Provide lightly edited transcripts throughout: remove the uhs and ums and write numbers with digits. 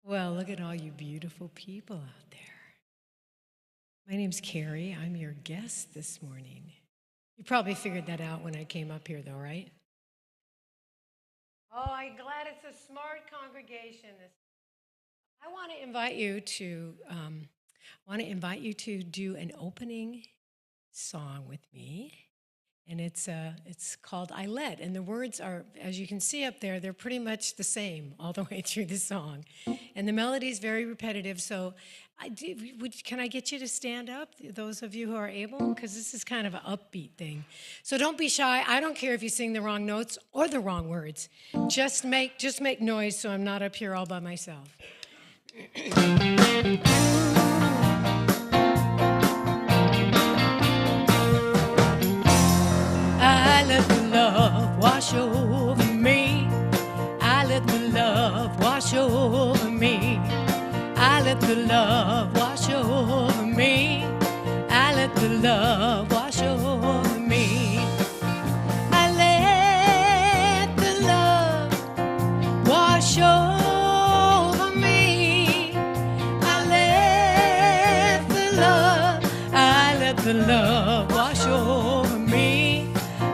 Well, look at all you beautiful people out there. My name's Karie. I'm your guest this morning. You probably figured that out when I came up here, though, right? Oh, I'm glad it's a smart congregation. I want to invite you to do an opening song with me. And it's called I Let. And the words are, as you can see up there, they're pretty much the same all the way through the song. And the melody is very repetitive. So can I get you to stand up, those of you who are able? Because this is kind of an upbeat thing. So don't be shy. I don't care if you sing the wrong notes or the wrong words. Just make noise so I'm not up here all by myself. I let the love wash over me. I let the love wash over me. I let the love wash over me. I let the love wash over me. I let the love wash over me. I let the love wash over me.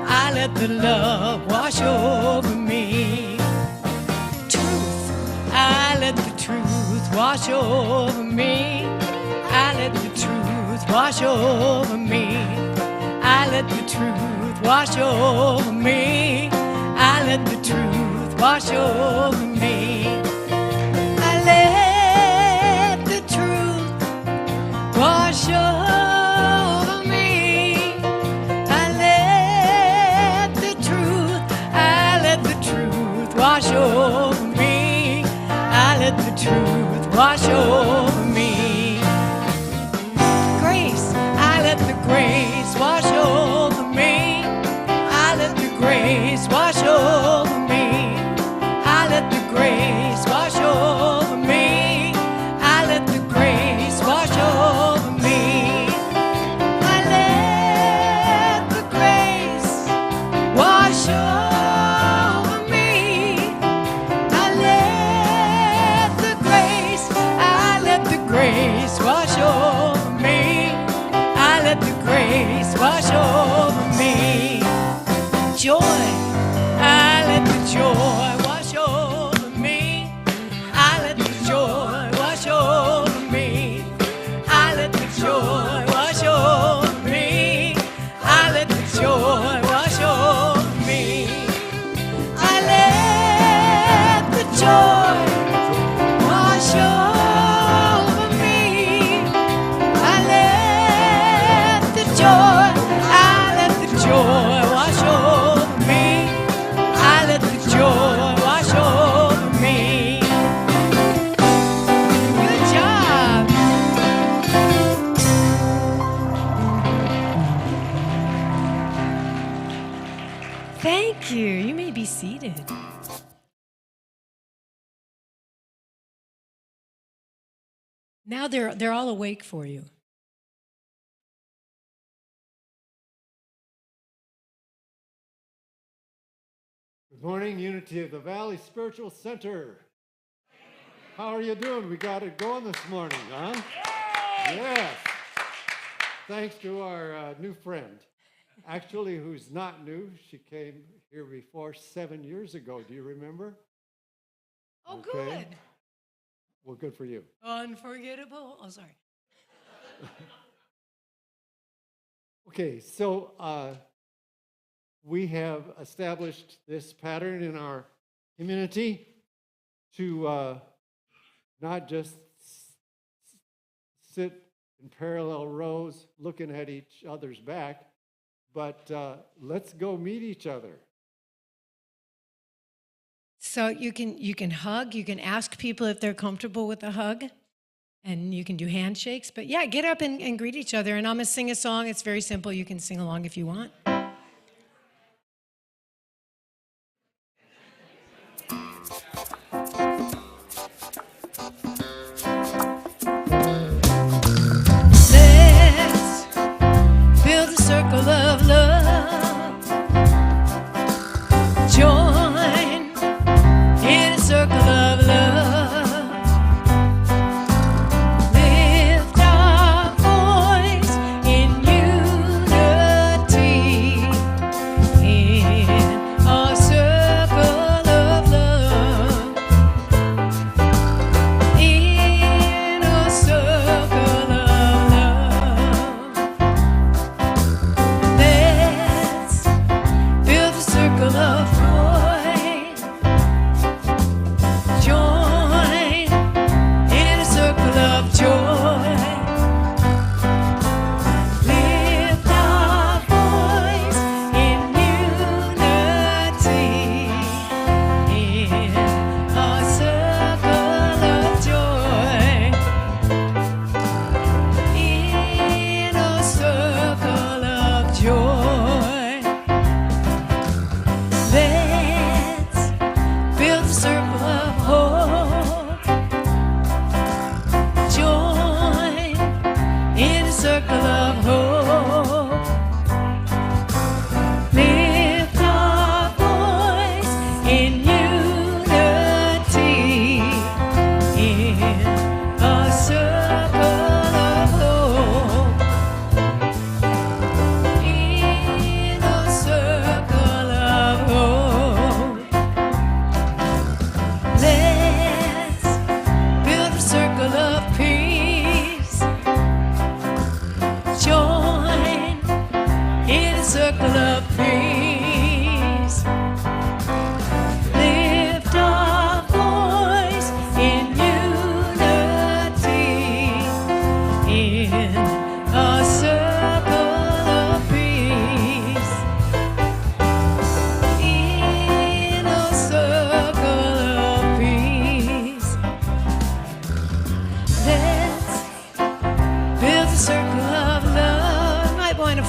I let the love wash over me. Truth, I let the truth wash over me. I let the truth wash over me. I let the truth wash over me. I let the truth wash over me. I let the truth wash over me. I let the truth wash over me. I let the truth wash over me. Grace, I let the grace wash over me. I let the grace wash over me. I let the grace wash over me. I let the grace wash over me. I let the grace wash over me. I let the grace wash over me. I let the grace wash over me. Joy, I let the joy wash over me. I let the joy wash over me. I let the joy wash over me. I let the joy wash over me. I let the joy wash over me. I let the joy wash over me. I let the joy wash over me. Good job. Thank you. You may be seated. Now they're all awake for you. Good morning, Unity of the Valley Spiritual Center. How are you doing? We got it going this morning, huh? Yes. Thanks to our new friend. Actually, who's not new. She came here before 7 years ago. Do you remember? Oh, Okay. good. Well, good for you. Unforgettable. Oh, sorry. Okay, so we have established this pattern in our community to not just sit in parallel rows looking at each other's back, but let's go meet each other. So you can hug, you can ask people if they're comfortable with a hug, and you can do handshakes. But yeah, get up and greet each other. And I'm going to sing a song. It's very simple. You can sing along if you want. Let's build a circle of love. Join in a circle of love. Lift our voice in unity in a circle of love. In a circle of love. Let's build a circle of joy. Join in a circle of joy. Lift our voice in unity in a circle of joy. In a circle of joy. Let's build a circle of hope. Join in a circle of hope. Lift our voice in unity in a circle of hope. In a circle of hope. Let's build a circle of peace.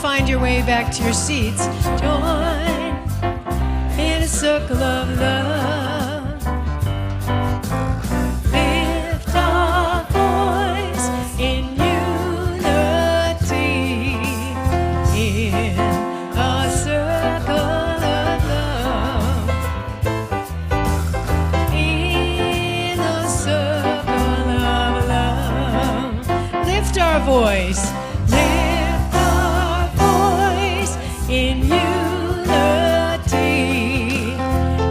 find your way back to your seats, join in a circle of love. Lift our voice in unity in a circle of love. In a circle of love. Lift our voice. Lift our voice in unity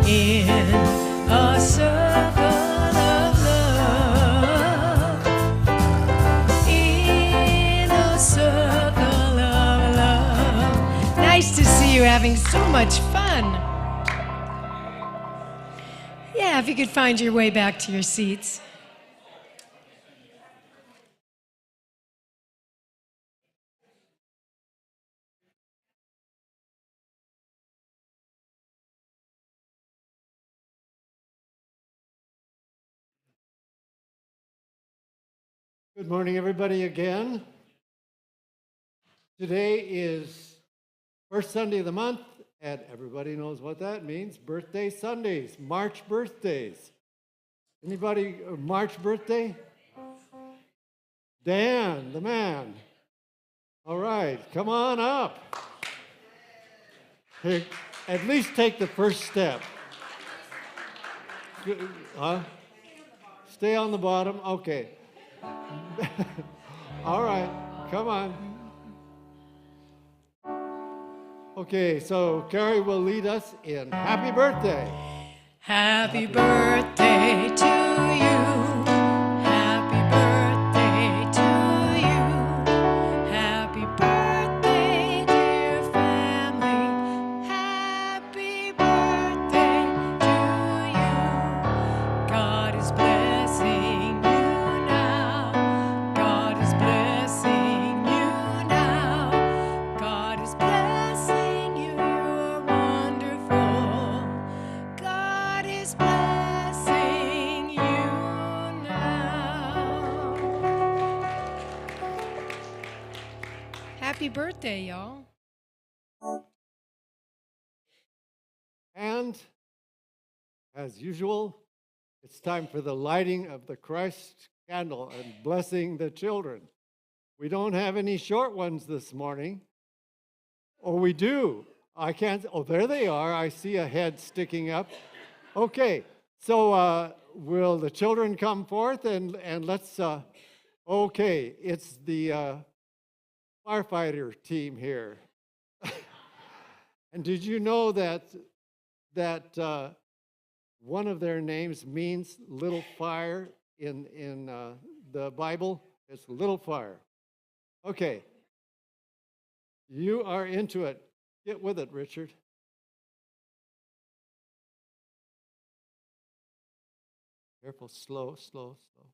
in a circle of love. In a circle of love. Nice to see you having so much fun. Yeah, if you could find your way back to your seats. Good morning, everybody, again. Today is first Sunday of the month, and everybody knows what that means. Birthday Sundays, March birthdays. Anybody March birthday? Dan, the man. All right, come on up. Here, at least take the first step. Huh? Stay on the bottom? Okay. All right, come on. Okay, so Karie will lead us in Happy Birthday. Happy birthday to you. Happy birthday to you. Happy birthday, dear family. Happy birthday to you. God is blessing you now. God is blessing you now. God is blessing you. You're wonderful. God is blessing you now. Happy birthday, y'all. And as usual, it's time for the lighting of the Christ candle and blessing the children. We don't have any short ones this morning. Oh, we do. I can't. Oh, there they are. I see a head sticking up. Okay, so will the children come forth and let's. Okay, it's the firefighter team here. And did you know that one of their names means little fire in the Bible? It's little fire. Okay. You are into it. Get with it, Richard. Careful, slow, slow, slow.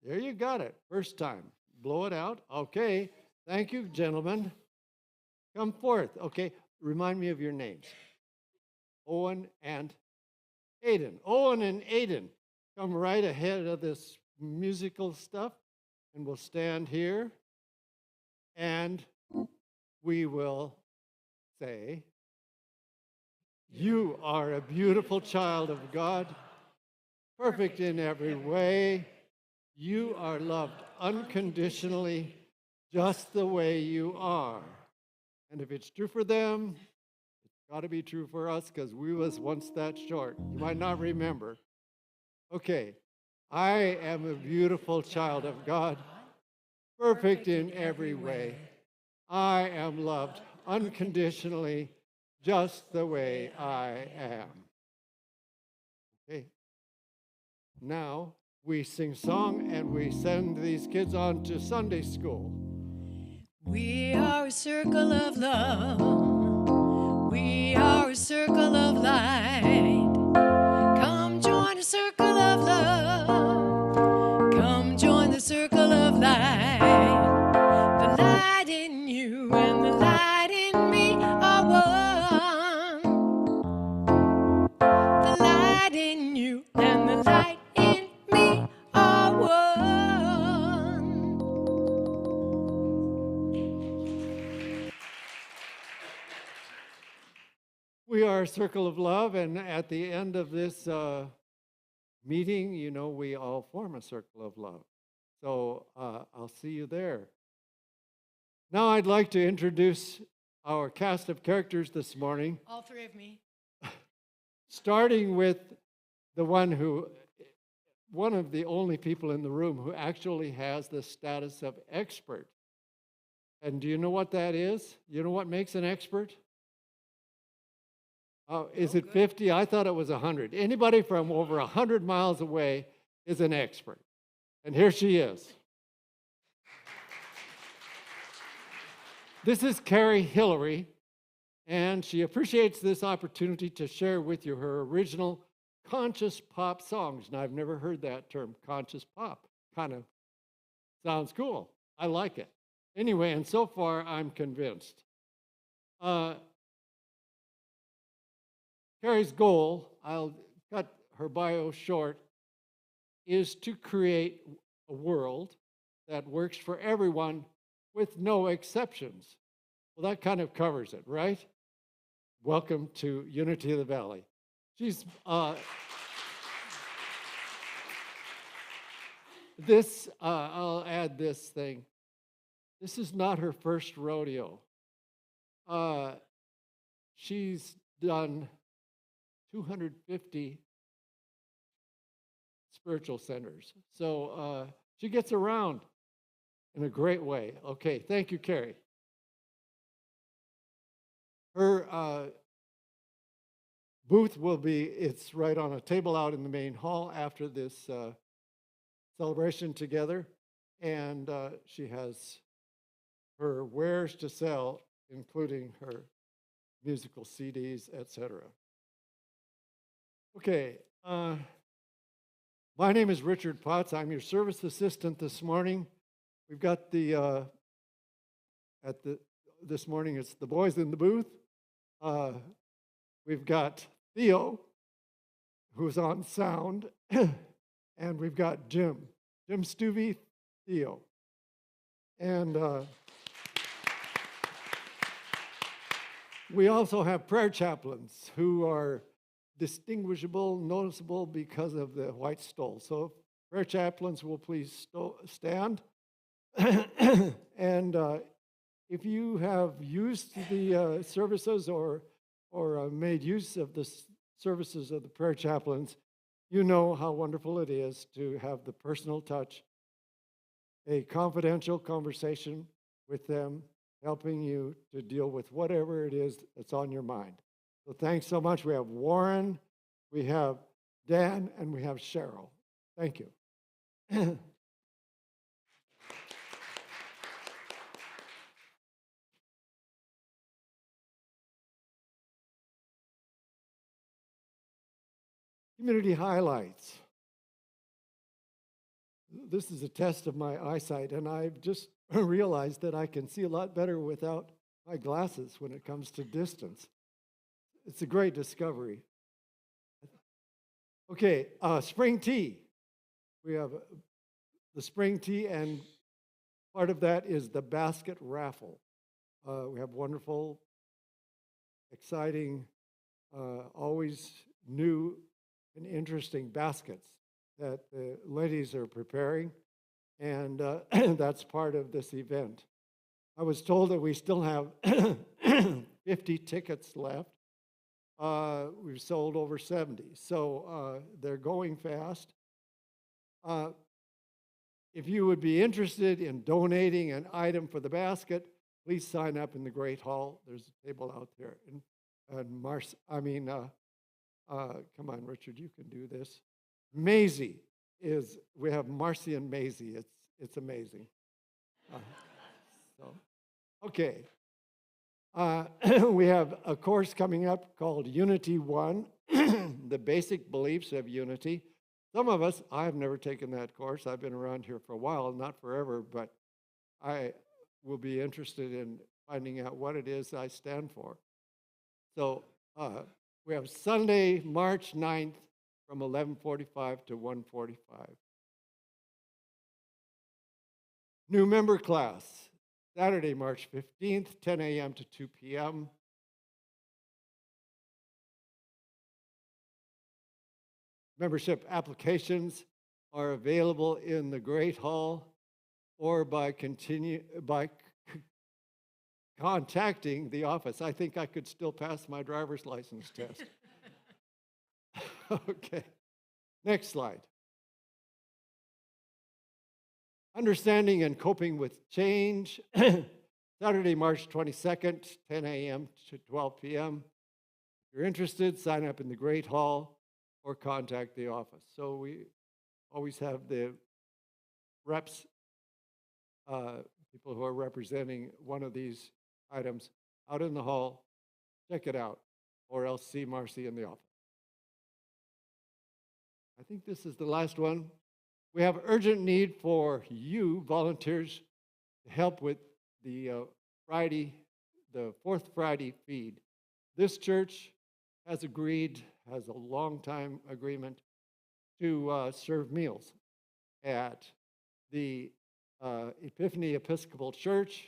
There you got it. First time. Blow it out. Okay. Thank you, gentlemen. Come forth. Okay. Remind me of your names. Owen and Aiden. Owen and Aiden, come right ahead of this musical stuff, and we'll stand here, and we will say, you are a beautiful child of God, perfect in every way. You are loved unconditionally, just the way you are. And if it's true for them, it's got to be true for us, because we was once that short. You might not remember. Okay. I am a beautiful child of God, perfect in every way. I am loved unconditionally, just the way I am. Okay. Now we sing song and we send these kids on to Sunday school. We are a circle of love. We are a circle of light. Come join a circle of love. Come join the circle of light. The light in you and the light in me are one. The light in you and the light in me are one. We are a circle of love, and at the end of this meeting, you know, we all form a circle of love. So I'll see you there. Now I'd like to introduce our cast of characters this morning, All three of me. starting with the one of the only people in the room who actually has the status of expert. And do you know what that is? You know what makes an expert? Is it 50? I thought it was 100. Anybody from over 100 miles away is an expert. And here she is. This is Karie Hillary, and she appreciates this opportunity to share with you her original conscious pop songs. And I've never heard that term, conscious pop. Kind of sounds cool. I like it. Anyway, and so far I'm convinced. Karie's goal, I'll cut her bio short, is to create a world that works for everyone with no exceptions. Well, that kind of covers it, right? Welcome to Unity of the Valley. She's I'll add this thing. This is not her first rodeo. She's done 250 spiritual centers. So she gets around in a great way. Okay, thank you, Karie. Her booth it's right on a table out in the main hall after this celebration together. And she has her wares to sell, including her musical CDs, etc. Okay, my name is Richard Potts. I'm your service assistant this morning. We've got this morning it's the boys in the booth. We've got Theo, who's on sound, and we've got Jim Stuvey, Theo. And we also have prayer chaplains who are distinguishable, noticeable because of the white stole. So prayer chaplains will please stand. And if you have used the services or made use of the services of the prayer chaplains, you know how wonderful it is to have the personal touch, a confidential conversation with them, helping you to deal with whatever it is that's on your mind. So thanks so much. We have Warren, we have Dan, and we have Cheryl. Thank you. Community highlights. This is a test of my eyesight, and I've just realized that I can see a lot better without my glasses when it comes to distance. It's a great discovery. Okay, spring tea. We have the spring tea, and part of that is the basket raffle. We have wonderful, exciting, always new and interesting baskets that the ladies are preparing, and that's part of this event. I was told that we still have 50 tickets left. We've sold over 70, so they're going fast. If you would be interested in donating an item for the basket, please sign up in the Great Hall. There's a table out there. Come on, Richard, you can do this. Maisie we have Marcy and Maisie. It's amazing. Okay. We have a course coming up called Unity 1, the basic beliefs of unity. Some of us, I've never taken that course. I've been around here for a while, not forever, but I will be interested in finding out what it is I stand for. So we have Sunday, March 9th from 11:45 to 1:45. New member class, Saturday, March 15th, 10 a.m. to 2 p.m. Membership applications are available in the Great Hall or by contacting the office. I think I could still pass my driver's license test. Okay, next slide. Understanding and coping with change. Saturday, March 22nd, 10 a.m. to 12 p.m. If you're interested, sign up in the Great Hall or contact the office. So we always have the reps, people who are representing one of these items out in the hall. Check it out, or else see Marcy in the office. I think this is the last one. We have urgent need for you, volunteers, to help with the fourth Friday feed. This church has a long time agreement to serve meals at the Epiphany Episcopal Church,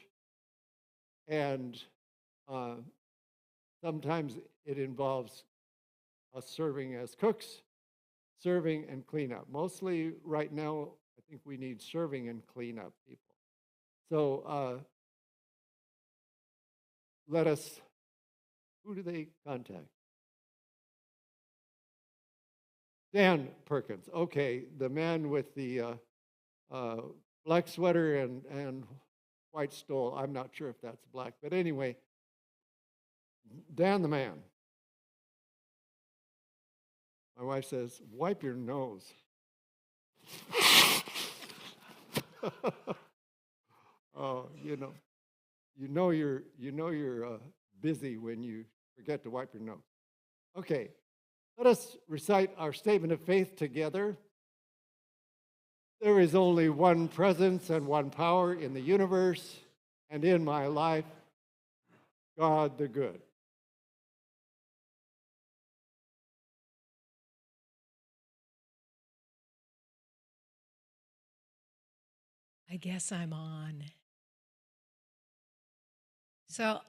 and sometimes it involves us serving as cooks, serving and cleanup. Mostly right now, I think we need serving and cleanup people. So who do they contact? Dan Perkins. Okay, the man with the black sweater and white stole. I'm not sure if that's black, but anyway, Dan the man. My wife says, wipe your nose. Oh, you know you're busy when you forget to wipe your nose. Okay, let us recite our statement of faith together. There is only one presence and one power in the universe and in my life, God the good. I guess I'm on. So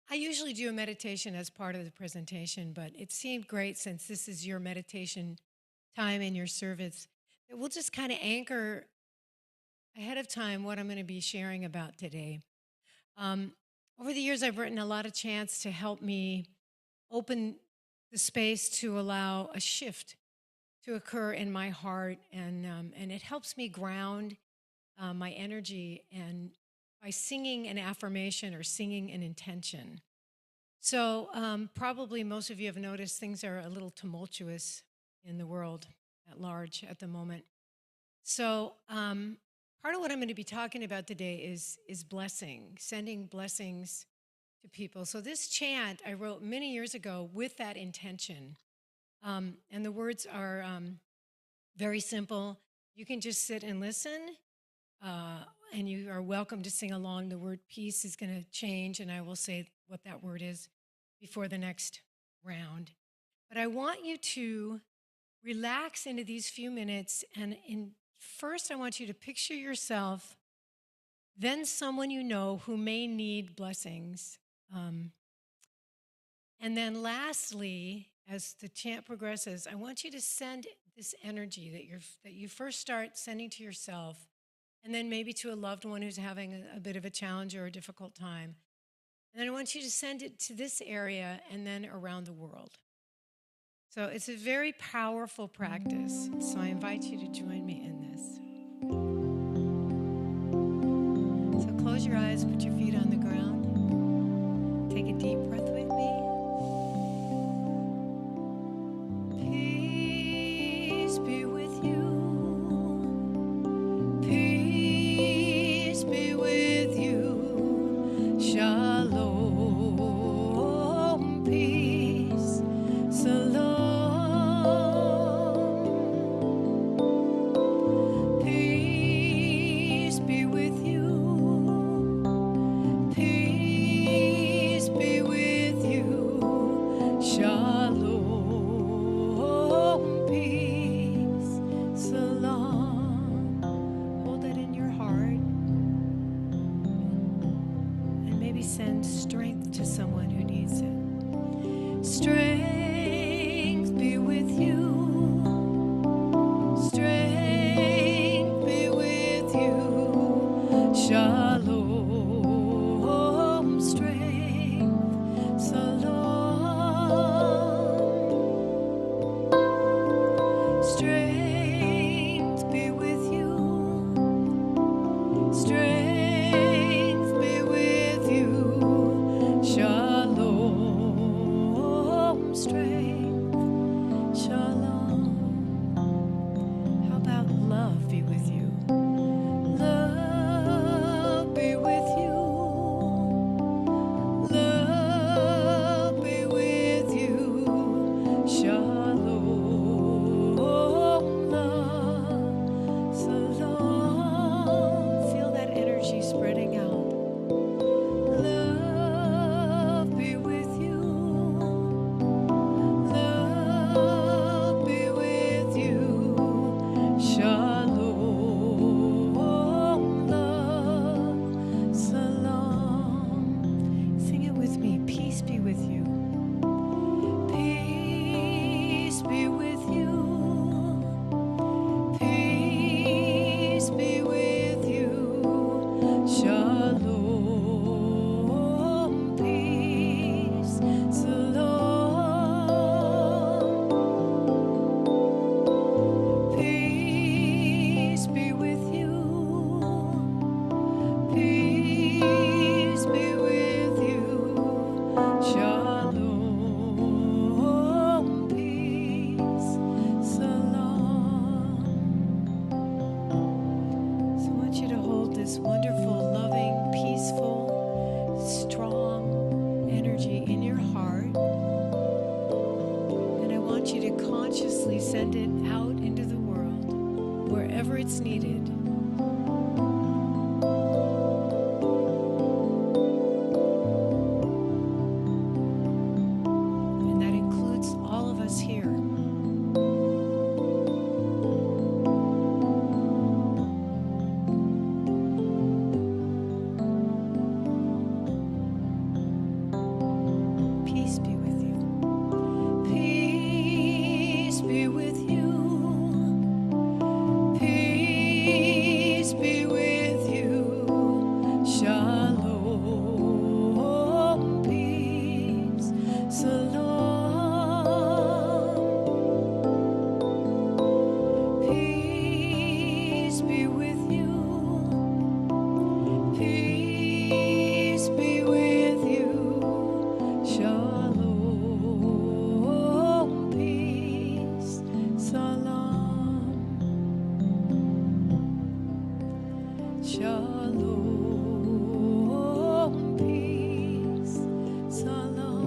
I usually do a meditation as part of the presentation, but it seemed great since this is your meditation time in your service that we'll just kind of anchor ahead of time what I'm going to be sharing about today. Over the years, I've written a lot of chants to help me open the space to allow a shift to occur in my heart, and it helps me ground my energy and by singing an affirmation or singing an intention. So probably most of you have noticed things are a little tumultuous in the world at large at the moment. So part of what I'm going to be talking about today is blessing, sending blessings to people. So this chant I wrote many years ago with that intention. And the words are very simple. You can just sit and listen, and you are welcome to sing along. The word peace is going to change, and I will say what that word is before the next round. But I want you to relax into these few minutes, and first I want you to picture yourself, then someone you know who may need blessings. And then lastly, as the chant progresses, I want you to send this energy that you first start sending to yourself, and then maybe to a loved one who's having a bit of a challenge or a difficult time. And then I want you to send it to this area and then around the world. So it's a very powerful practice. So I invite you to join me in this. So close your eyes, put your feet on the ground. Take a deep breath with me. Peace be with you. Peace be with you. Shalom. Peace. Salam. Peace be with you. Peace be with you. Shalom. Peace. Salam. Hold it in your heart. And maybe send strength to someone who needs it. Strength be this wonderful, loving, peaceful, strong energy in your heart. And I want you to consciously send it out into the world, wherever it's needed. And that includes all of us here. Peace be with you. Peace be with you. Peace be with you. Shalom. Peace. Salam. Peace be with you. Peace be with you. Shalom, peace, salam. Shalom, peace, salam.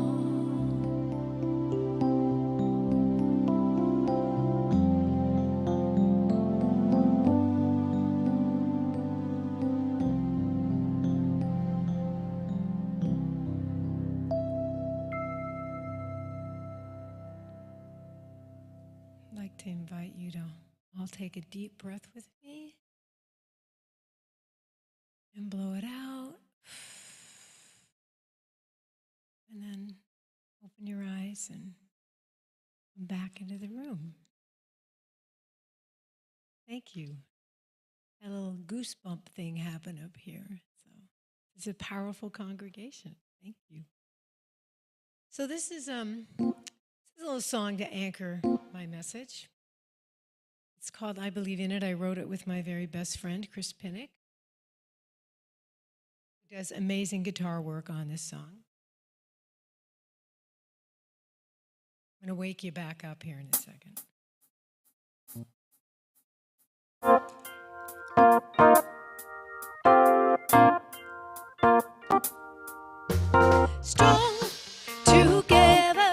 I'd like to invite you to all take a deep breath with me and blow it out. And then open your eyes and come back into the room. Thank you. Had a little goosebump thing happen up here. So it's a powerful congregation. Thank you. So this is a little song to anchor my message. It's called I Believe in It. I wrote it with my very best friend, Chris Pinnick, who does amazing guitar work on this song. I'm going to wake you back up here in a second. Strong together,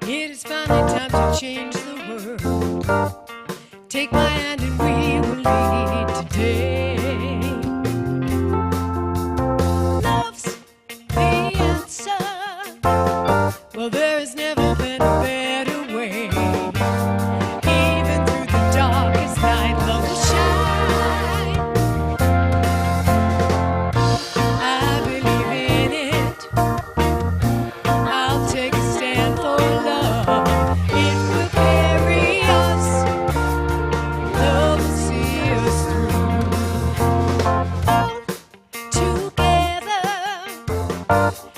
it is finally time to change the world. Take my hand and we will lead today. Love's the answer. Well, there has never been a better way. Even through the darkest night, love will shine. I believe in it. I'll take a stand for love. It will carry us. Love will see us through. All together,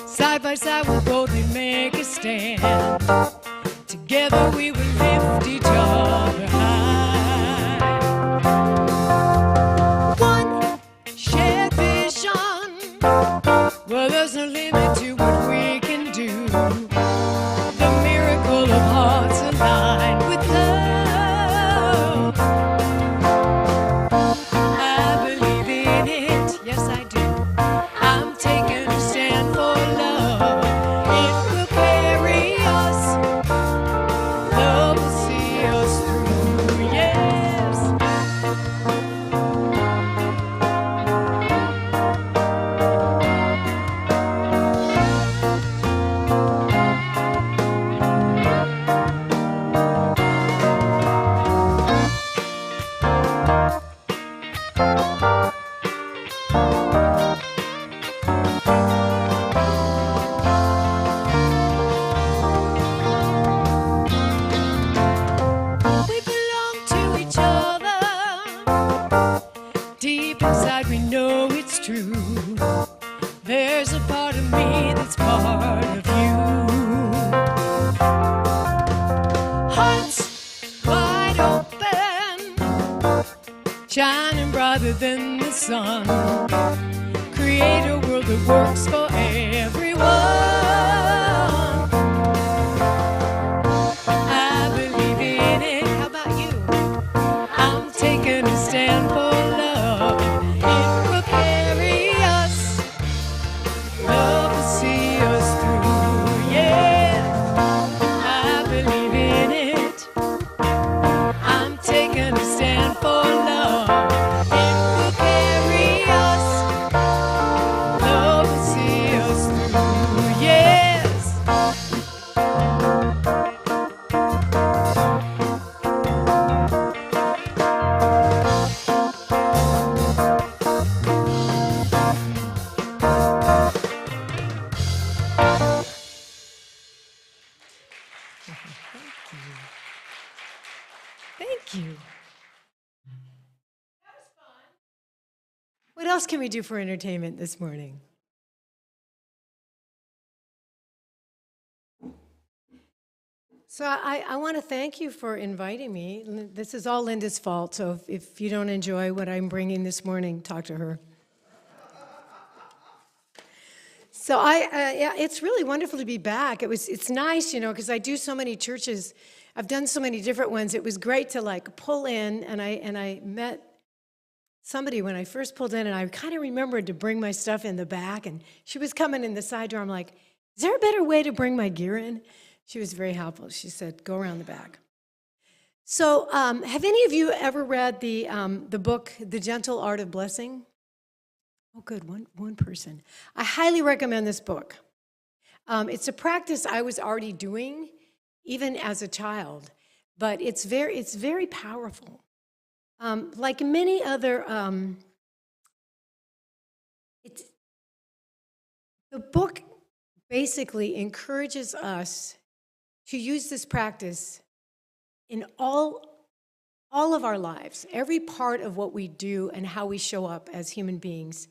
side by side, we'll boldly make a stand. Together we will lift each other high. One shared vision. Well, there's no limit to what we can do. The miracle of hearts aligned with love. I believe in it. Yes, I do. I'm taking a stand for love. It will carry us. Love will see us through. Yes. We belong to each other. Deep inside we know it's true. There's a part of me that's part of you. Hearts wide open, shining brighter than the sun. Create a world that works for everyone. I believe in it. How about you? I'm taking a stand for love. What else can we do for entertainment this morning? So I want to thank you for inviting me. This is all Linda's fault, so if you don't enjoy what I'm bringing this morning, talk to her. So yeah, it's really wonderful to be back. It's nice, because I do so many churches. I've done so many different ones. It was great to like pull in, and I met somebody when I first pulled in, and I kind of remembered to bring my stuff in the back, and she was coming in the side door. I'm like, is there a better way to bring my gear in? She was very helpful. She said, go around the back. So have any of you ever read the book, The Gentle Art of Blessing? Oh, good, one person. I highly recommend this book. It's a practice I was already doing, even as a child, but it's very powerful. Like many other, the book basically encourages us to use this practice in all of our lives, every part of what we do and how we show up as human beings,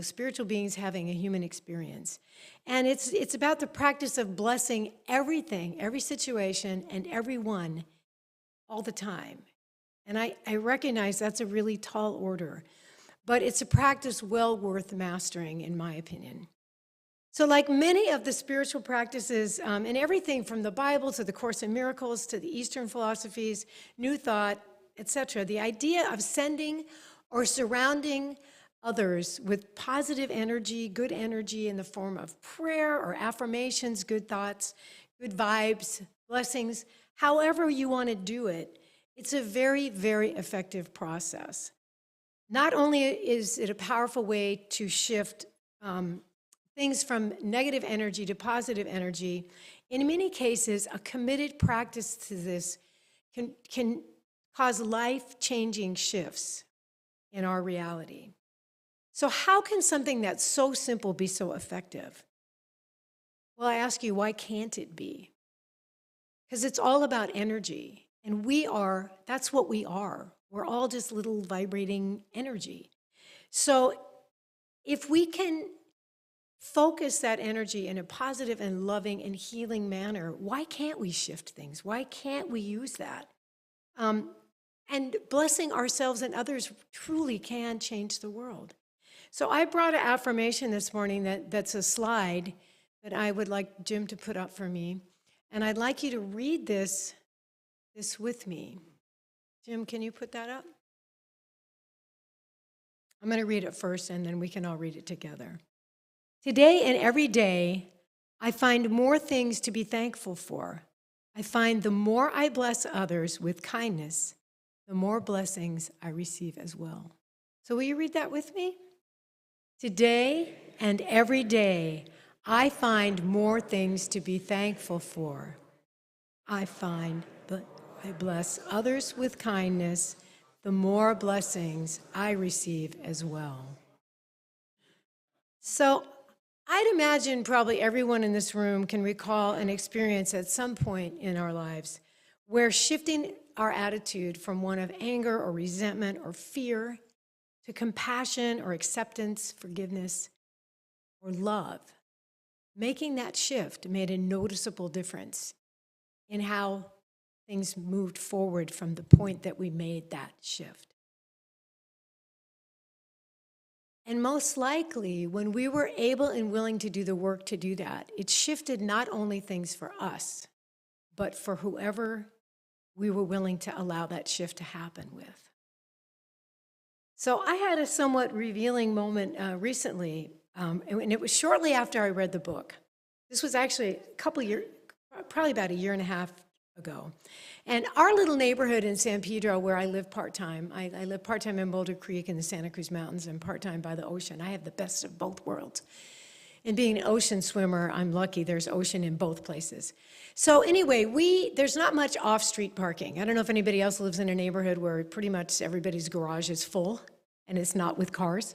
spiritual beings having a human experience. And it's about the practice of blessing everything, every situation, and everyone all the time. And I recognize that's a really tall order, but it's a practice well worth mastering, in my opinion. So like many of the spiritual practices, and everything from the Bible to the Course in Miracles to the Eastern philosophies, New Thought, etc., the idea of sending or surrounding others with positive energy, good energy in the form of prayer or affirmations, good thoughts, good vibes, blessings, however you want to do it, it's a very, very effective process. Not only is it a powerful way to shift things from negative energy to positive energy, in many cases, a committed practice to this can cause life-changing shifts in our reality. So how can something that's so simple be so effective? Well, I ask you, why can't it be? Because it's all about energy, and that's what we are. We're all just little vibrating energy. So if we can focus that energy in a positive and loving and healing manner, why can't we shift things? Why can't we use that? And blessing ourselves and others truly can change the world. So I brought an affirmation this morning that's a slide that I would like Jim to put up for me. And I'd like you to read this with me. Jim, can you put that up? I'm going to read it first, and then we can all read it together. Today and every day, I find more things to be thankful for. I find the more I bless others with kindness, the more blessings I receive as well. So will you read that with me? Today and every day, I find more things to be thankful for. I bless others with kindness, the more blessings I receive as well. So I'd imagine probably everyone in this room can recall an experience at some point in our lives where shifting our attitude from one of anger or resentment or fear to compassion or acceptance, forgiveness, or love, making that shift made a noticeable difference in how things moved forward from the point that we made that shift. And most likely, when we were able and willing to do the work to do that, it shifted not only things for us, but for whoever we were willing to allow that shift to happen with. So I had a somewhat revealing moment recently, and it was shortly after I read the book. This was actually probably about a year and a half ago. And our little neighborhood in San Pedro, where I live part-time, I live part-time in Boulder Creek in the Santa Cruz Mountains and part-time by the ocean. I have the best of both worlds. And being an ocean swimmer, I'm lucky there's ocean in both places. So anyway, there's not much off-street parking. I don't know if anybody else lives in a neighborhood where pretty much everybody's garage is full and it's not with cars.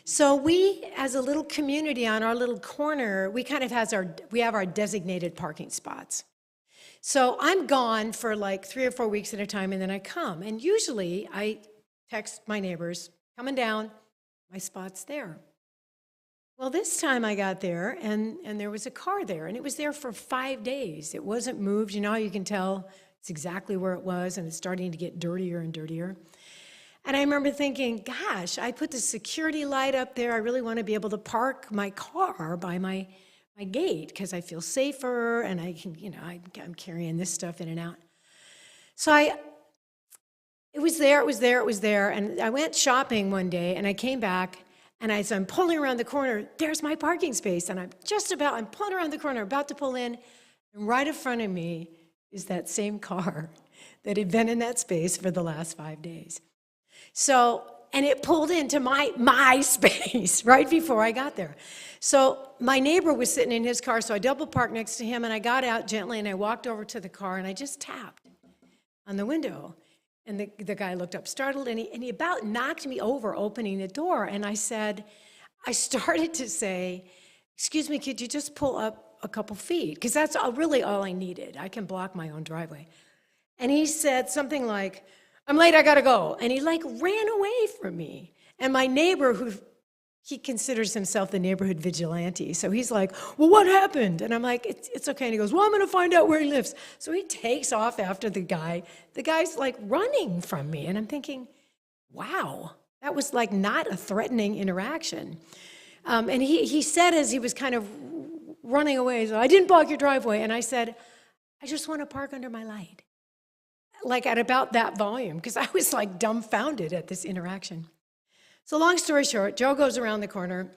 So we, as a little community on our little corner, we have our designated parking spots. So I'm gone for like 3 or 4 weeks at a time, and then I come. And usually I text my neighbors, coming down, my spot's there. Well, this time I got there, and there was a car there, and it was there for 5 days. It wasn't moved. You know how you can tell it's exactly where it was, and it's starting to get dirtier and dirtier. And I remember thinking, gosh, I put the security light up there. I really want to be able to park my car by my gate because I feel safer, and I can, I'm carrying this stuff in and out. So it was there, and I went shopping one day, and I came back, and as I'm pulling around the corner, there's my parking space, and I'm pulling around the corner, about to pull in, and right in front of me is that same car that had been in that space for the last 5 days. So, and it pulled into my space right before I got there. So my neighbor was sitting in his car, so I double parked next to him, and I got out gently, and I walked over to the car, and I just tapped on the window. And the guy looked up startled, and he about knocked me over opening the door. And I started to say, excuse me, could you just pull up a couple feet? Because that's really all I needed. I can block my own driveway. And he said something like, I'm late, I gotta go. And he ran away from me. And my neighbor, he considers himself the neighborhood vigilante. So he's like, well, what happened? And I'm like, it's okay. And he goes, well, I'm going to find out where he lives. So he takes off after the guy. The guy's running from me. And I'm thinking, wow, that was not a threatening interaction. And he said as he was kind of running away, so I didn't block your driveway. And I said, I just want to park under my light. At about that volume, because I was dumbfounded at this interaction. So long story short, Joe goes around the corner.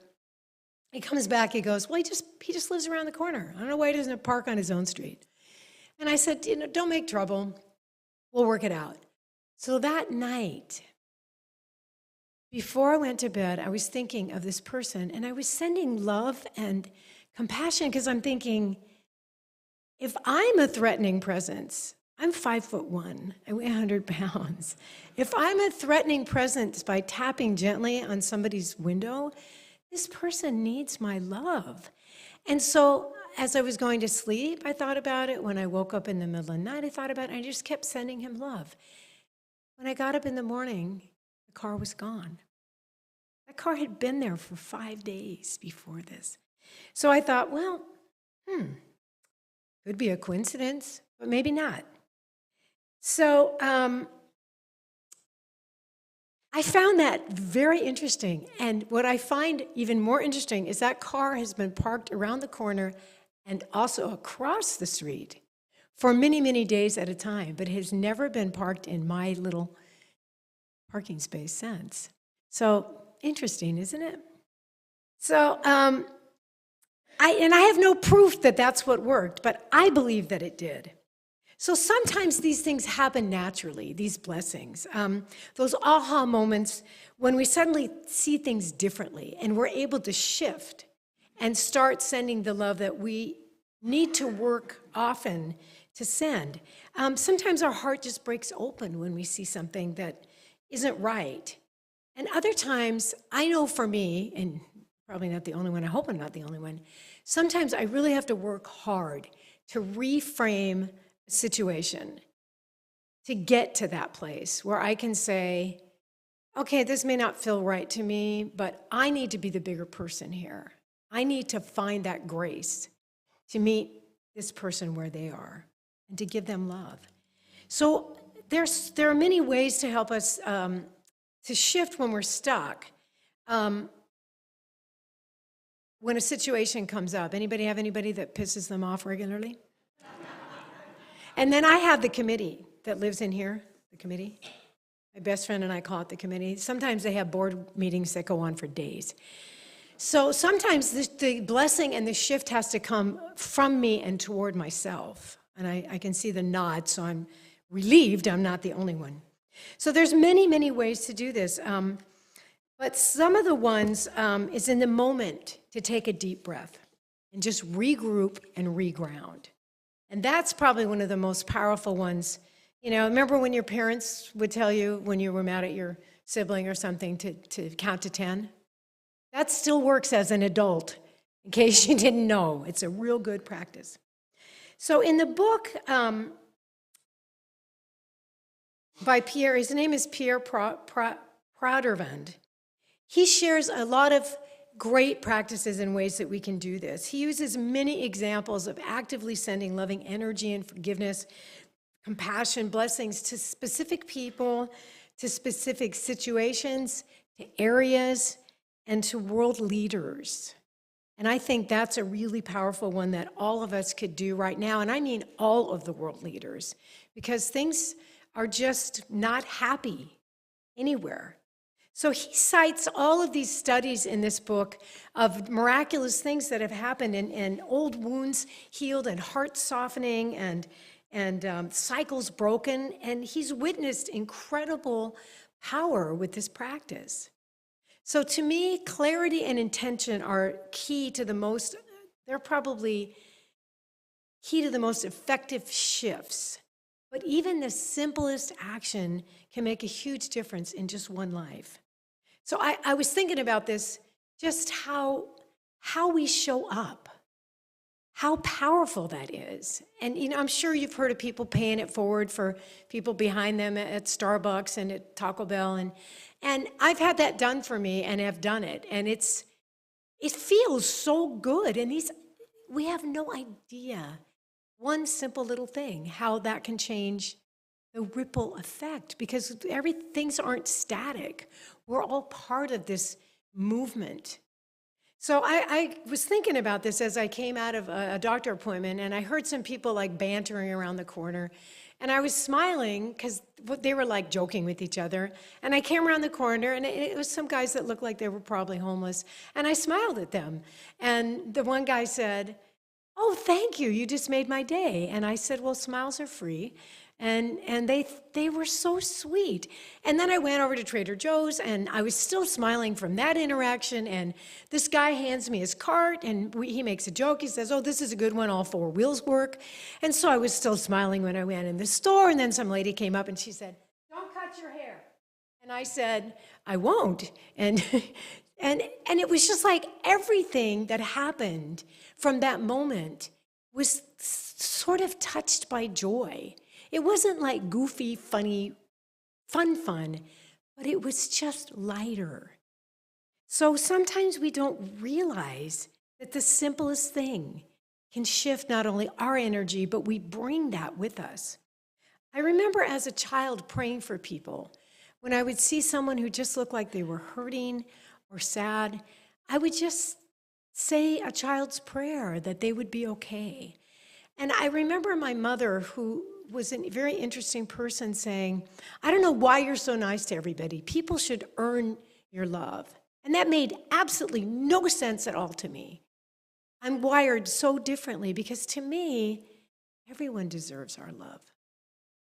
He comes back, he goes, well, he just lives around the corner. I don't know why he doesn't park on his own street. And I said, don't make trouble. We'll work it out. So that night, before I went to bed, I was thinking of this person, and I was sending love and compassion because I'm thinking, if I'm a threatening presence, I'm 5'1", I weigh 100 pounds. If I'm a threatening presence by tapping gently on somebody's window, this person needs my love. And so as I was going to sleep, I thought about it. When I woke up in the middle of the night, I thought about it, and I just kept sending him love. When I got up in the morning, the car was gone. That car had been there for 5 days before this. So I thought, well, could be a coincidence, but maybe not. So I found that very interesting. And what I find even more interesting is that car has been parked around the corner and also across the street for many, many days at a time, but has never been parked in my little parking space since. So interesting, isn't it? So I have no proof that that's what worked, but I believe that it did. So sometimes these things happen naturally, these blessings, those aha moments when we suddenly see things differently and we're able to shift and start sending the love that we need to work often to send. Sometimes our heart just breaks open when we see something that isn't right. And other times, I know for me, and probably not the only one, I hope I'm not the only one, sometimes I really have to work hard to reframe situation to get to that place where I can say, okay, this may not feel right to me, but I need to be the bigger person here. I need to find that grace to meet this person where they are and to give them love. So there are many ways to help us to shift when we're stuck. When a situation comes up, anybody have anybody that pisses them off regularly? And then I have the committee that lives in here, the committee. My best friend and I call it the committee. Sometimes they have board meetings that go on for days. So sometimes the blessing and the shift has to come from me and toward myself. And I can see the nod, so I'm relieved I'm not the only one. So there's many, many ways to do this. But some of the ones is in the moment to take a deep breath and just regroup and reground. And that's probably one of the most powerful ones. Remember when your parents would tell you when you were mad at your sibling or something to count to 10? That still works as an adult, in case you didn't know. It's a real good practice. So in the book by Pierre, his name is Pierre Proudhorvand, he shares a lot of great practices and ways that we can do this. He uses many examples of actively sending loving energy and forgiveness, compassion, blessings to specific people, to specific situations, to areas, and to world leaders. And I think that's a really powerful one that all of us could do right now. And I mean all of the world leaders, because things are just not happy anywhere. So he cites all of these studies in this book of miraculous things that have happened, and old wounds healed and hearts softening and cycles broken. And he's witnessed incredible power with this practice. So to me, clarity and intention are key to the most, they're probably key to the most effective shifts. But even the simplest action can make a huge difference in just one life. So I was thinking about this, just how we show up, how powerful that is. And I'm sure you've heard of people paying it forward for people behind them at Starbucks and at Taco Bell. And I've had that done for me and have done it. And it feels so good. And we have no idea, one simple little thing, how that can change the ripple effect, because things aren't static. We're all part of this movement. So I was thinking about this as I came out of a doctor appointment, and I heard some people like bantering around the corner, and I was smiling because they were like joking with each other. And I came around the corner, and it was some guys that looked like they were probably homeless, and I smiled at them. And the one guy said, "Oh, thank you, you just made my day." And I said, "Well, smiles are free." And they were so sweet. And then I went over to Trader Joe's, and I was still smiling from that interaction. And this guy hands me his cart, and he makes a joke. He says, "Oh, this is a good one, all four wheels work." And so I was still smiling when I went in the store. And then some lady came up, and she said, "Don't cut your hair." And I said, "I won't." And it was just like everything that happened from that moment was sort of touched by joy. It wasn't like goofy, funny, fun, but it was just lighter. So sometimes we don't realize that the simplest thing can shift not only our energy, but we bring that with us. I remember as a child praying for people. When I would see someone who just looked like they were hurting or sad, I would just say a child's prayer that they would be okay. And I remember my mother, who was a very interesting person, saying, "I don't know why you're so nice to everybody. People should earn your love." And that made absolutely no sense at all to me. I'm wired so differently, because to me, everyone deserves our love.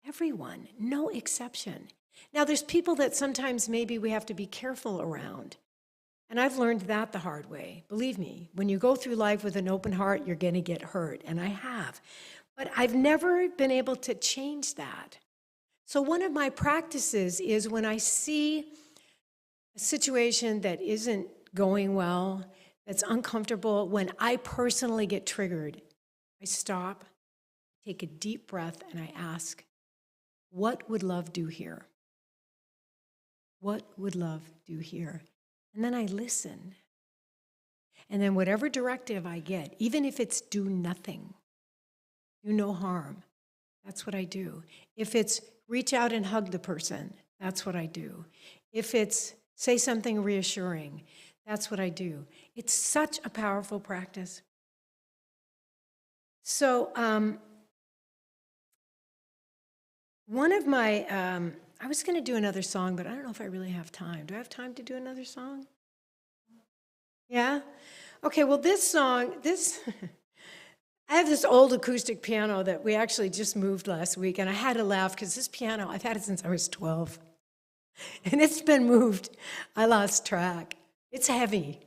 Everyone, no exception. Now, there's people that sometimes maybe we have to be careful around. And I've learned that the hard way. Believe me, when you go through life with an open heart, you're going to get hurt. And I have. But I've never been able to change that. So one of my practices is when I see a situation that isn't going well, that's uncomfortable, when I personally get triggered, I stop, take a deep breath, and I ask, what would love do here? What would love do here? And then I listen. And then whatever directive I get, even if it's do nothing, do no harm, that's what I do. If it's reach out and hug the person, that's what I do. If it's say something reassuring, that's what I do. It's such a powerful practice. So one of my, I was going to do another song, but I don't know if I really have time. Do I have time to do another song? Yeah? Okay, well, this song, I have this old acoustic piano that we actually just moved last week, and I had to laugh because this piano, I've had it since I was 12. And it's been moved. I lost track. It's heavy.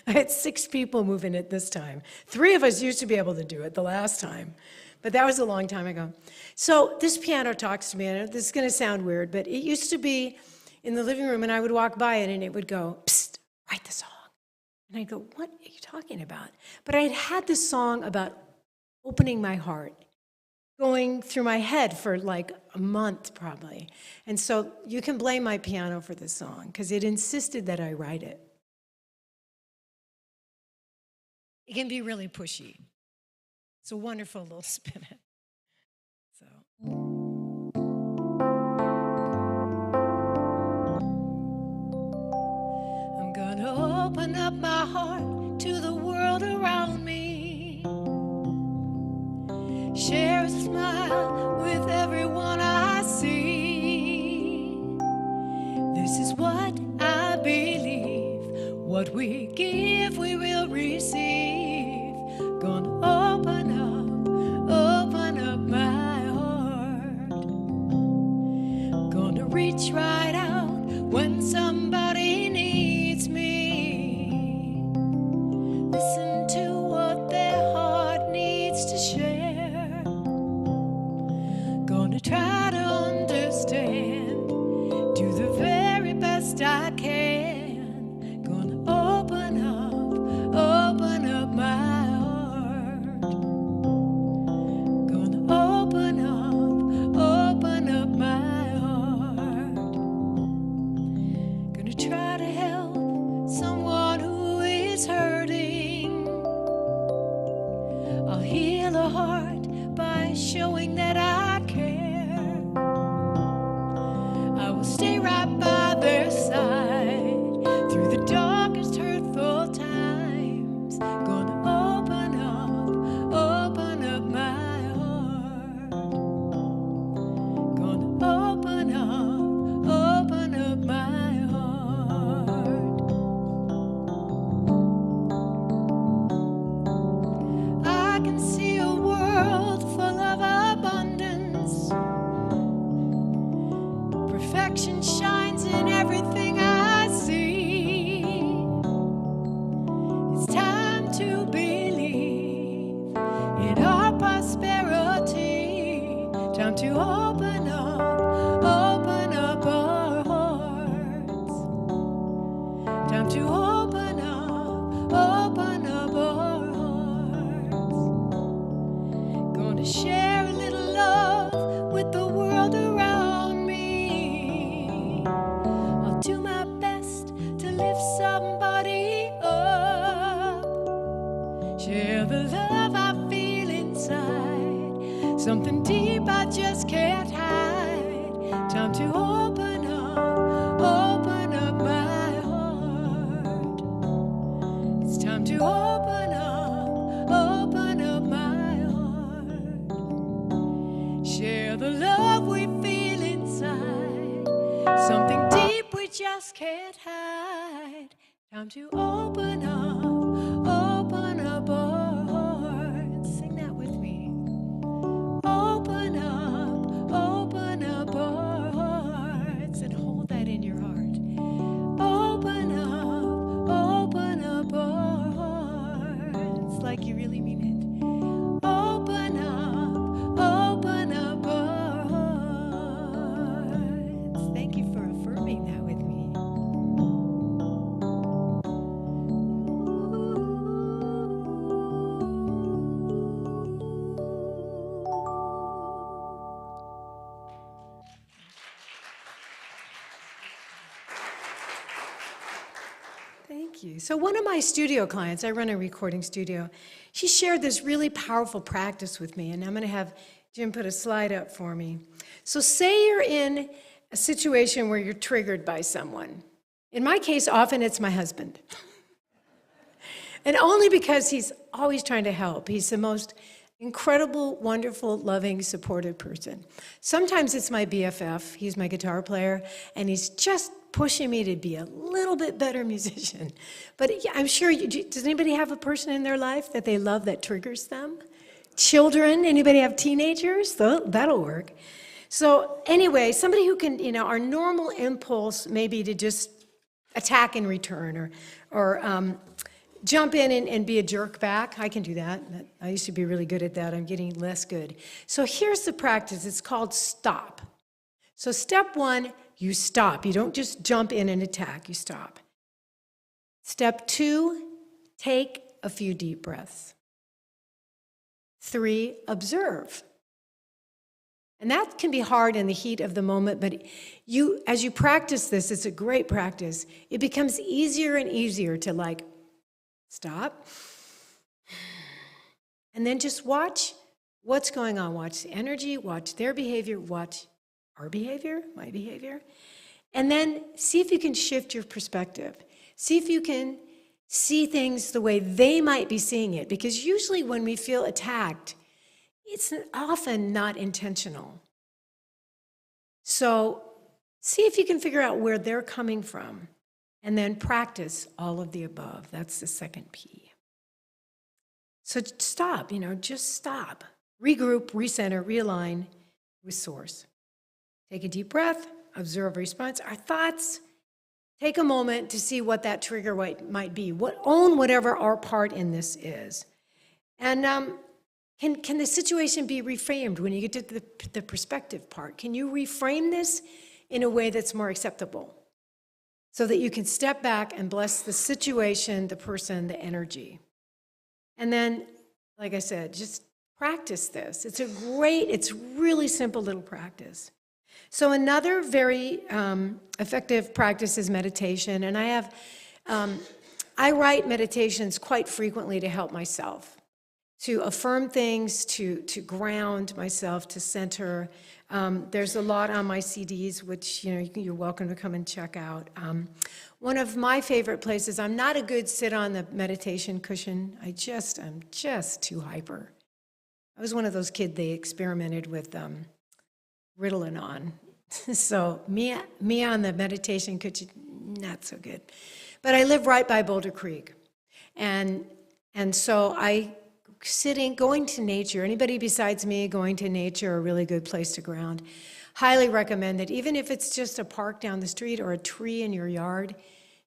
I had 6 people moving it this time. 3 of us used to be able to do it the last time, but that was a long time ago. So this piano talks to me, and this is going to sound weird, but it used to be in the living room, and I would walk by it, and it would go, "Psst, write the song." And I'd go, "What are you talking about?" But I had had this song about opening my heart, going through my head for like a month probably. And so you can blame my piano for this song because it insisted that I write it. It can be really pushy. It's a wonderful little spin it. So. I'm gonna open up my heart to the world around me. Share a smile with everyone I see. This is what I believe. What we give, we will receive. Gonna open up my heart. Gonna reach right out when somebody needs me. Listen to what their heart needs to share. Gonna try to understand, do the very best I can. Gonna open up my heart. Gonna open up my heart. Gonna try to help someone who is hurting. I'll heal a heart by showing that I care. I will stay right by their side through the darkest hurtful times. Gonna open up my heart. Gonna open up my heart. I can see a world full of abundance. Perfection shines in everything I see. It's time to believe in our prosperity. Time to open up our hearts. Time to open up our hearts. Gonna share a little love with the world around me. I'll do my best to lift somebody up. Share the love I feel inside. Something deep I just can't hide. Time to open up my heart. It's time to open up my heart. Share the love we feel inside. Something deep we just can't hide. Time to open up our hearts. Sing that with me. Open up our hearts and hold that in your heart. Open up our hearts like you really mean it. Open up our hearts. Thank you for affirming that with me. Thank you. So one of my studio clients, I run a recording studio, she shared this really powerful practice with me, and I'm going to have Jim put a slide up for me. So say you're in a situation where you're triggered by someone. In my case, often it's my husband. And only because he's always trying to help. He's the most incredible, wonderful, loving, supportive person. Sometimes it's my BFF. He's my guitar player, and he's just pushing me to be a little bit better musician. But yeah, I'm sure, does anybody have a person in their life that they love that triggers them? Children? Anybody have teenagers? That'll work. So anyway, somebody who can, our normal impulse may be to just attack in return or jump in and be a jerk back. I can do that. I used to be really good at that. I'm getting less good. So here's the practice. It's called stop. So step one, you stop. You don't just jump in and attack. You stop. Step two, take a few deep breaths. 3, observe. And that can be hard in the heat of the moment, but as you practice this, it's a great practice. It becomes easier and easier to like stop and then just watch what's going on. Watch the energy, watch their behavior, watch our behavior, my behavior, and then see if you can shift your perspective. See if you can see things the way they might be seeing it, because usually when we feel attacked, it's often not intentional. So see if you can figure out where they're coming from, and then practice all of the above. That's the second P. So stop, just stop. Regroup, recenter, realign with source. Take a deep breath, observe response. Our thoughts, take a moment to see what that trigger might be. Own whatever our part in this is. And can the situation be reframed when you get to the perspective part? Can you reframe this in a way that's more acceptable so that you can step back and bless the situation, the person, the energy? And then, like I said, just practice this. It's really simple little practice. So another very effective practice is meditation. And I write meditations quite frequently to help myself, to affirm things, to ground myself, to center. There's a lot on my CDs, which you're welcome to come and check out. One of my favorite places, I'm not a good sit on the meditation cushion. I'm just too hyper. I was one of those kids they experimented with Ritalin on. So me on the meditation cushion, not so good. But I live right by Boulder Creek. And so going to nature, anybody besides me going to nature, a really good place to ground. Highly recommend it. Even if it's just a park down the street or a tree in your yard,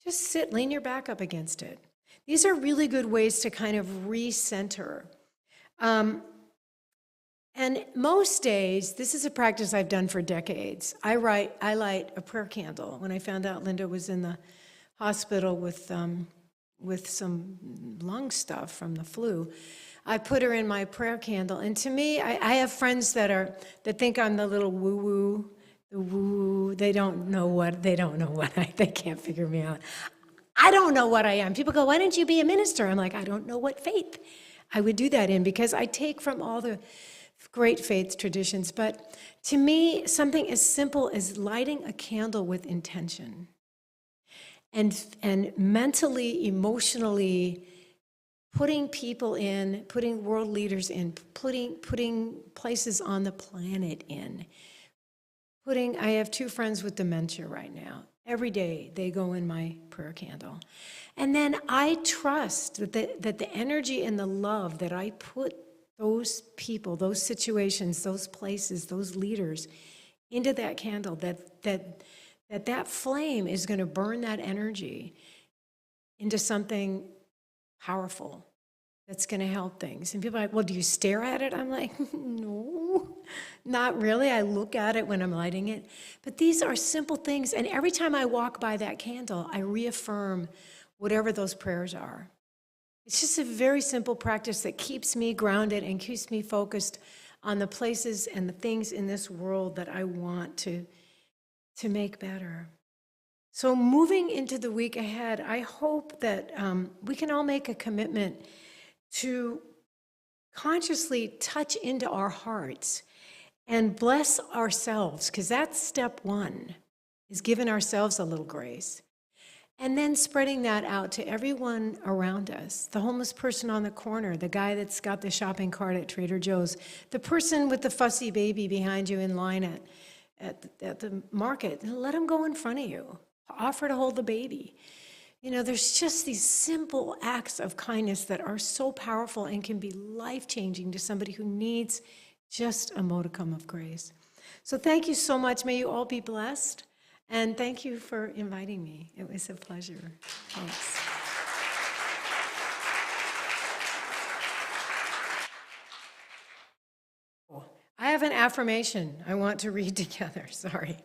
just lean your back up against it. These are really good ways to kind of recenter. And most days, this is a practice I've done for decades. I light a prayer candle. When I found out Linda was in the hospital with some lung stuff from the flu, I put her in my prayer candle. And to me, I have friends that think I'm the little woo-woo, the woo. They don't know what they can't figure me out. I don't know what I am. People go, why don't you be a minister? I'm like, I don't know what faith I would do that in, because I take from all the great faith traditions. But to me, something as simple as lighting a candle with intention and mentally, emotionally putting people in, putting world leaders in, putting places on the planet in. I have 2 friends with dementia right now. Every day they go in my prayer candle. And then I trust that the energy and the love that I put those people, those situations, those places, those leaders into that candle, that flame is going to burn that energy into something powerful that's going to help things. And people are like, well, do you stare at it? I'm like, no, not really. I look at it when I'm lighting it. But these are simple things. And every time I walk by that candle, I reaffirm whatever those prayers are. It's just a very simple practice that keeps me grounded and keeps me focused on the places and the things in this world that I want to make better. So moving into the week ahead, I hope that we can all make a commitment to consciously touch into our hearts and bless ourselves, because that's step 1, is giving ourselves a little grace. And then spreading that out to everyone around us. The homeless person on the corner, the guy that's got the shopping cart at Trader Joe's, the person with the fussy baby behind you in line at the market. Let him go in front of you. Offer to hold the baby. There's just these simple acts of kindness that are so powerful and can be life-changing to somebody who needs just a modicum of grace. So thank you so much. May you all be blessed. And thank you for inviting me. It was a pleasure. Thanks. I have an affirmation I want to read together. Sorry.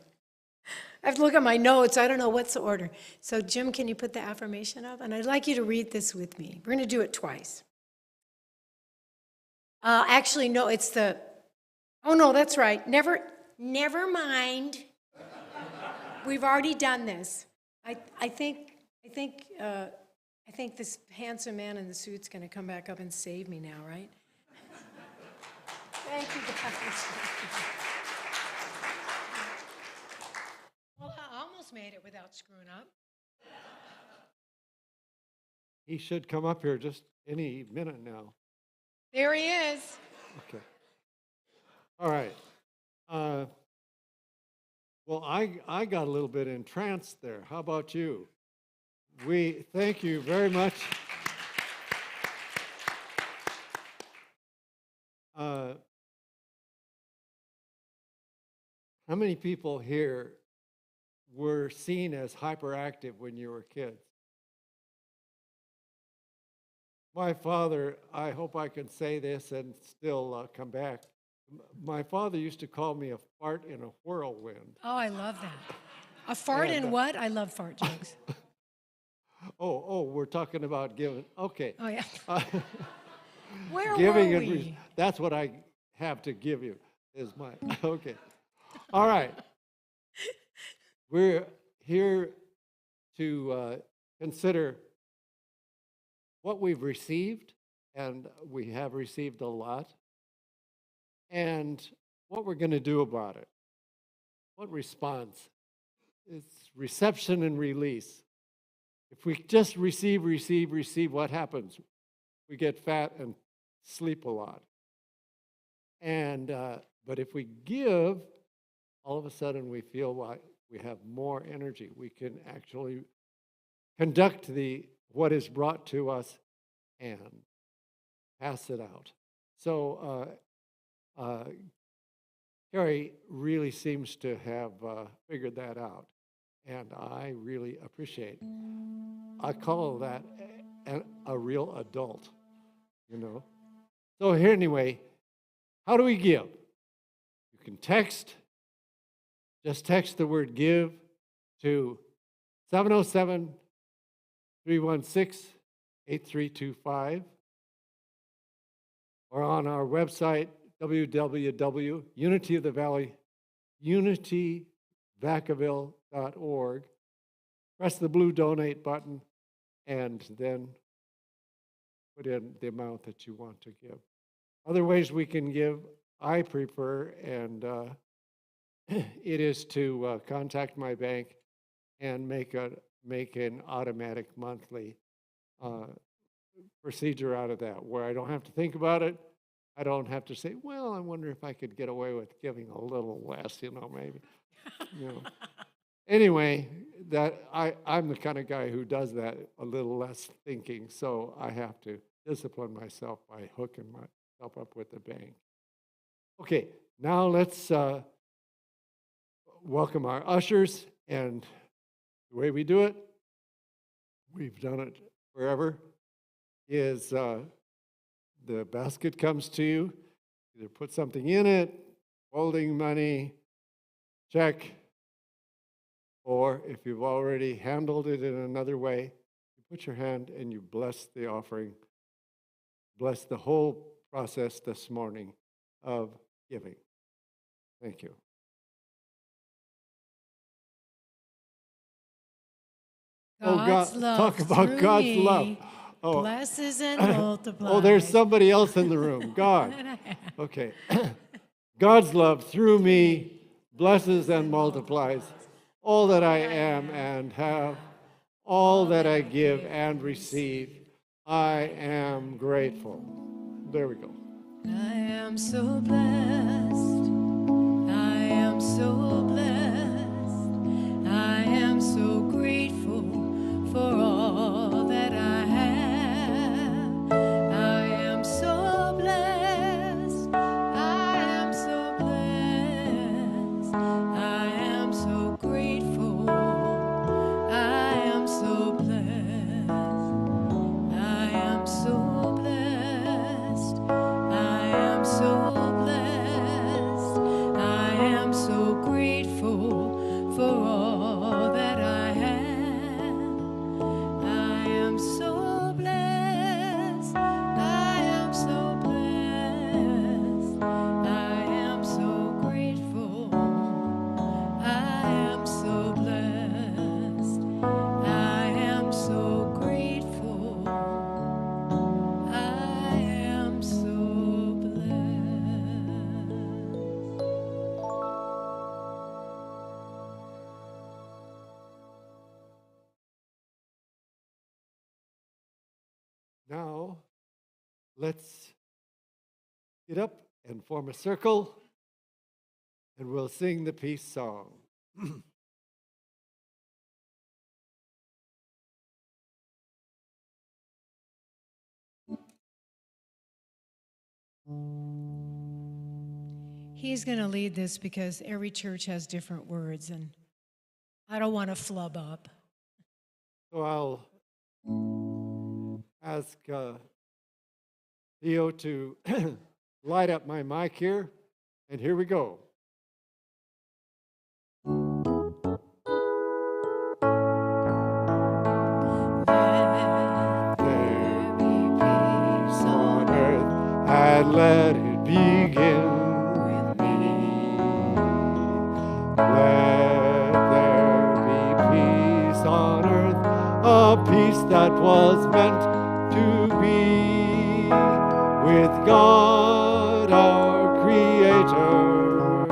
I have to look at my notes. I don't know what's the order. So Jim, can you put the affirmation up? And I'd like you to read this with me. We're going to do it twice. Actually, no, it's the Oh, no, that's right. Never mind. We've already done this. I think this handsome man in the suit's going to come back up and save me now, right? Thank you, guys. Well, I almost made it without screwing up. He should come up here just any minute now. There he is. Okay. All right. Well, I got a little bit entranced there. How about you? We thank you very much. How many people here were seen as hyperactive when you were kids? My father, I hope I can say this and still come back. My father used to call me a fart in a whirlwind. Oh, I love that. A fart in what? I love fart jokes. We're talking about giving. Okay. Oh, yeah. Where Giving were and we? that's what I have to give you is my, okay. All right. We're here to consider what we've received, and we have received a lot, and what we're going to do about it. What response? It's reception and release. If we just receive, what happens? We get fat and sleep a lot. And but if we give, all of a sudden we feel like we have more energy. We can actually conduct what is brought to us and pass it out. So Karie really seems to have figured that out, and I really appreciate it. I call that a real adult, you know. So here, anyway, how do we give? You can just text the word give to 707-316-8325, or on our website, unityvacaville.org. Press the blue donate button and then put in the amount that you want to give. Other ways we can give, I prefer, and it is to contact my bank and make an automatic monthly procedure out of that, where I don't have to think about it. I don't have to say, well, I wonder if I could get away with giving a little less, maybe. Anyway, I'm the kind of guy who does that a little less thinking, so I have to discipline myself by hooking myself up with the bank. Okay, now let's welcome our ushers, and the way we do it, we've done it forever, is the basket comes to you, either put something in it, holding money, check, or if you've already handled it in another way, you put your hand and you bless the offering, bless the whole process this morning of giving. Thank you. God's love talk about through God's me love. Oh. Blesses and multiplies. Oh, there's somebody else in the room. God. Okay. God's love through me blesses and multiplies all that I am and have, all that I give and receive. I am grateful. There we go. I am so blessed. I am so blessed. I am so grateful for all that I have. I am so blessed. I am so blessed. I am so grateful. I am so blessed. I am so blessed. I am so blessed. I am so grateful for all that I have. Now, let's get up and form a circle, and we'll sing the peace song. He's going to lead this because every church has different words, and I don't want to flub up. So I'll ask Theo to light up my mic here, and here we go. Let there be peace on earth, and let it begin with me. Let there be peace on earth, a peace that was meant to be with God our Creator.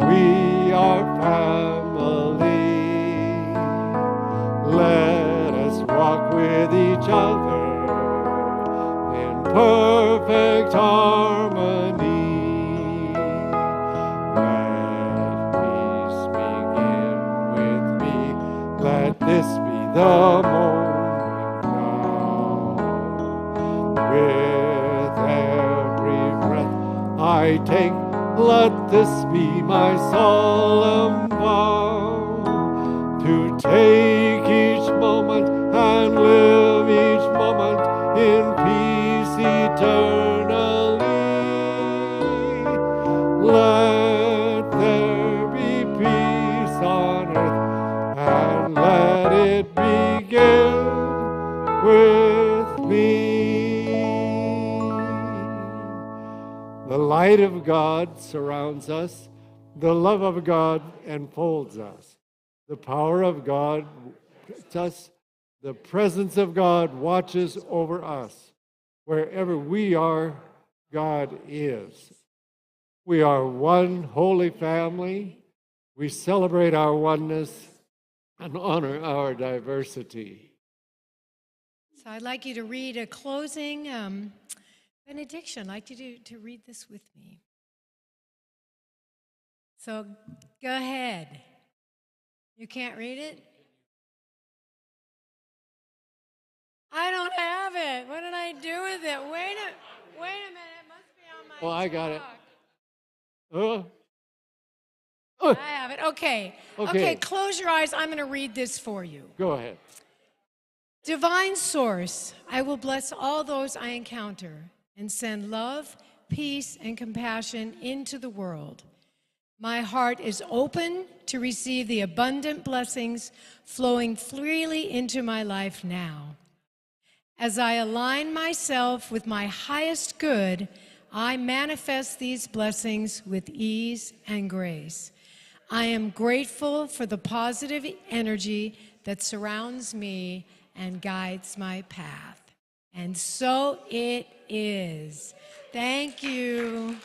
We are family. Let us walk with each other in perfect harmony. Let peace begin with me. Let this be the moment now. With every breath I take, let this be my solemn vow, to take each moment and live each moment in peace eternally. Let there be peace on earth, and let it begin with me. The light of God surrounds us. The love of God enfolds us. The power of God protects us. The presence of God watches over us. Wherever we are, God is. We are one holy family. We celebrate our oneness and honor our diversity. So I'd like you to read a closing benediction. I'd like you to read this with me. So go ahead. You can't read it? I don't have it. What did I do with it? Wait a minute. It must be on my Oh, I got it. I have it. Okay. Okay. Close your eyes. I'm going to read this for you. Go ahead. Divine Source, I will bless all those I encounter and send love, peace, and compassion into the world. My heart is open to receive the abundant blessings flowing freely into my life now. As I align myself with my highest good, I manifest these blessings with ease and grace. I am grateful for the positive energy that surrounds me and guides my path. And so it is. Thank you.